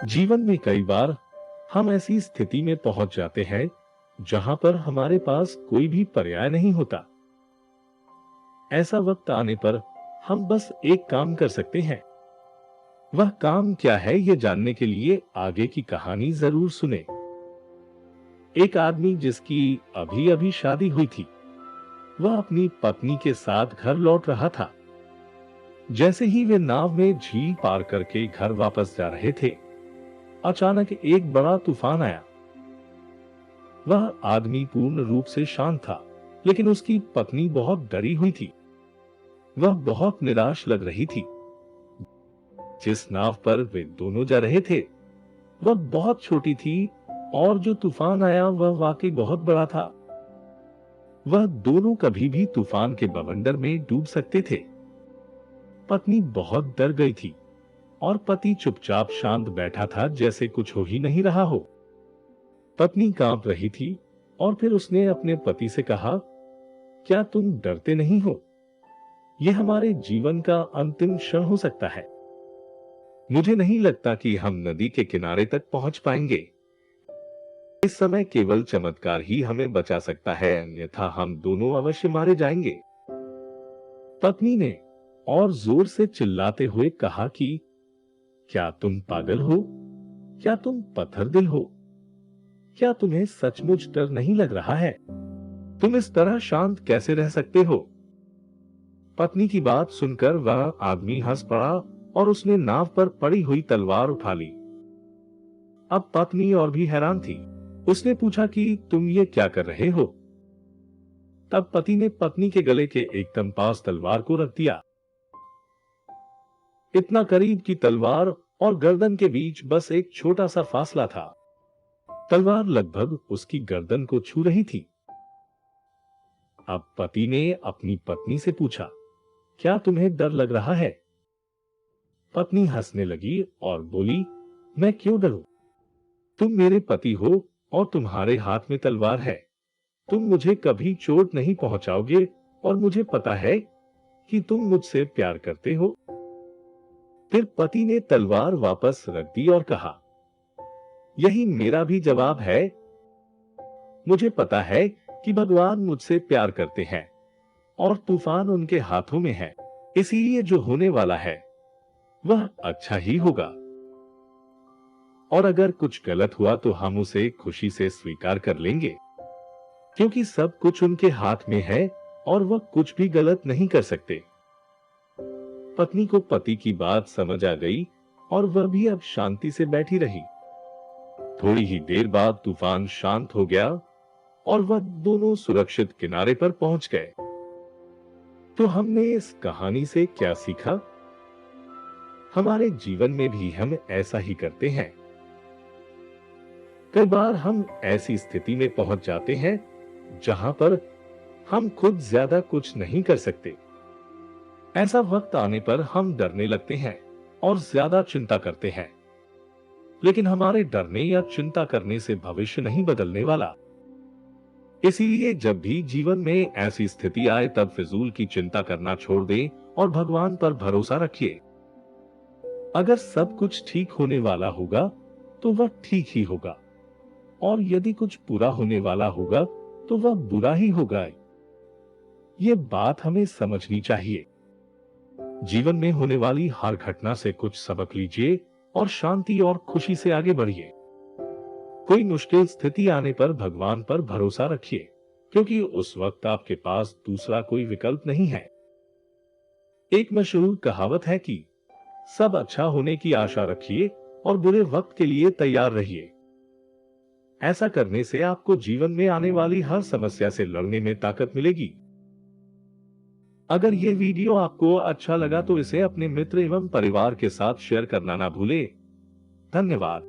जीवन में कई बार हम ऐसी स्थिति में पहुंच जाते हैं जहां पर हमारे पास कोई भी पर्याय नहीं होता। ऐसा वक्त आने पर हम बस एक काम कर सकते हैं। वह काम क्या है ये जानने के लिए आगे की कहानी जरूर सुने। एक आदमी जिसकी अभी अभी शादी हुई थी, वह अपनी पत्नी के साथ घर लौट रहा था। जैसे ही वे नाव में झील पार करके घर वापस जा रहे थे, अचानक एक बड़ा तूफान आया। वह आदमी पूर्ण रूप से शांत था, लेकिन उसकी पत्नी बहुत डरी हुई थी। वह बहुत निराश लग रही थी। जिस नाव पर वे दोनों जा रहे थे, वह बहुत छोटी थी और जो तूफान आया वह वाकई बहुत बड़ा था। वह दोनों कभी भी तूफान के बवंडर में डूब सकते थे। पत्नी बहुत डर गई थी और पति चुपचाप शांत बैठा था, जैसे कुछ हो ही नहीं रहा हो। पत्नी कांप रही थी और फिर उसने अपने पति से कहा, क्या तुम डरते नहीं हो? यह हमारे जीवन का अंतिम क्षण हो सकता है। मुझे नहीं लगता कि हम नदी के किनारे तक पहुंच पाएंगे। इस समय केवल चमत्कार ही हमें बचा सकता है, अन्यथा हम दोनों अवश्य मारे जाएंगे। पत्नी ने और जोर से चिल्लाते हुए कहा कि क्या तुम पागल हो? क्या तुम पत्थर दिल हो? क्या तुम्हें सचमुच डर नहीं लग रहा है? तुम इस तरह शांत कैसे रह सकते हो? पत्नी की बात सुनकर वह आदमी हंस पड़ा और उसने नाव पर पड़ी हुई तलवार उठा ली। अब पत्नी और भी हैरान थी। उसने पूछा कि तुम ये क्या कर रहे हो? तब पति ने पत्नी के गले के एकदम पास तलवार को रख दिया। इतना करीब कि तलवार और गर्दन के बीच बस एक छोटा सा फासला था। तलवार लगभग उसकी गर्दन को छू रही थी। अब पति ने अपनी पत्नी से पूछा, क्या तुम्हें डर लग रहा है? पत्नी हंसने लगी और बोली, मैं क्यों डरूं? तुम मेरे पति हो और तुम्हारे हाथ में तलवार है। तुम मुझे कभी चोट नहीं पहुंचाओगे और मुझे पता है कि तुम मुझसे प्यार करते हो। फिर पति ने तलवार वापस रख दी और कहा, यही मेरा भी जवाब है। मुझे पता है कि भगवान मुझसे प्यार करते हैं और तूफान उनके हाथों में है, इसीलिए जो होने वाला है वह अच्छा ही होगा। और अगर कुछ गलत हुआ तो हम उसे खुशी से स्वीकार कर लेंगे, क्योंकि सब कुछ उनके हाथ में है और वह कुछ भी गलत नहीं कर सकते। पत्नी को पति की बात समझ आ गई और वह भी अब शांति से बैठी रही। थोड़ी ही देर बाद तूफान शांत हो गया और वह दोनों सुरक्षित किनारे पर पहुंच गए। तो हमने इस कहानी से क्या सीखा? हमारे जीवन में भी हम ऐसा ही करते हैं। कई बार हम ऐसी स्थिति में पहुंच जाते हैं जहां पर हम खुद ज्यादा कुछ नहीं कर सकते। ऐसा वक्त आने पर हम डरने लगते हैं और ज्यादा चिंता करते हैं, लेकिन हमारे डरने या चिंता करने से भविष्य नहीं बदलने वाला। इसीलिए जब भी जीवन में ऐसी स्थिति आए तब फिजूल की चिंता करना छोड़ दें और भगवान पर भरोसा रखिए। अगर सब कुछ ठीक होने वाला होगा तो वह ठीक ही होगा, और यदि कुछ बुरा होने वाला होगा तो वह बुरा ही होगा। ये बात हमें समझनी चाहिए। जीवन में होने वाली हर घटना से कुछ सबक लीजिए और शांति और खुशी से आगे बढ़िए। कोई मुश्किल स्थिति आने पर भगवान पर भरोसा रखिए, क्योंकि उस वक्त आपके पास दूसरा कोई विकल्प नहीं है। एक मशहूर कहावत है कि सब अच्छा होने की आशा रखिए और बुरे वक्त के लिए तैयार रहिए। ऐसा करने से आपको जीवन में आने वाली हर समस्या से लड़ने में ताकत मिलेगी। अगर यह वीडियो आपको अच्छा लगा तो इसे अपने मित्र एवं परिवार के साथ शेयर करना ना भूलें। धन्यवाद।